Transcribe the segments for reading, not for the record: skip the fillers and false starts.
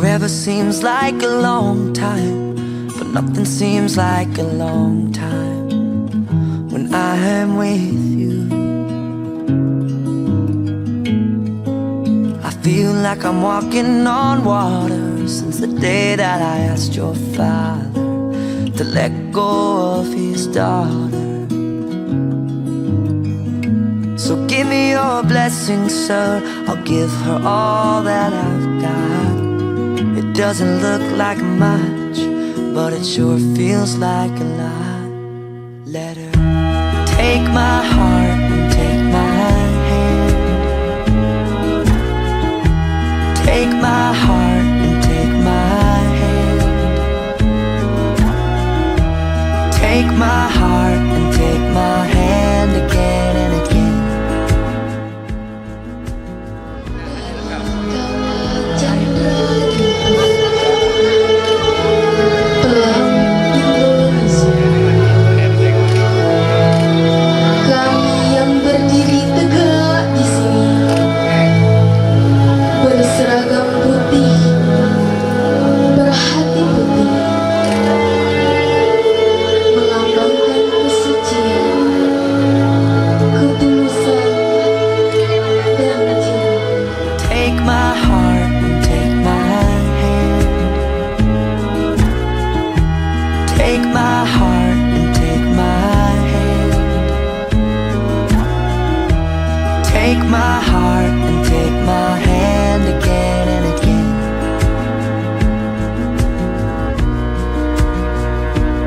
Forever seems like a long time, but nothing seems like a long time when I am with you. I feel like I'm walking on water since the day that I asked your father to let go of his daughter. So give me your blessing, sir, I'll give her all that I've got. It doesn't look like much, but it sure feels like a lot. Let her take my heart and take my hand. Take my heart and take my hand. Take my heart and take my hand again and again. Take my heart and take my hand again and again.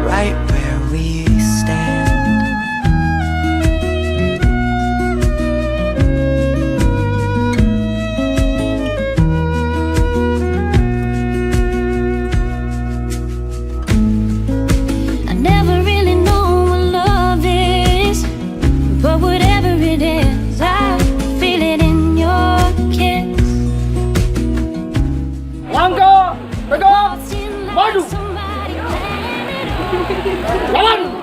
Right where we stand. I never really know what love is, but whatever it is, I feel it in your kiss. Langkah, tegak, maju. Somebody planned it all. Jalan.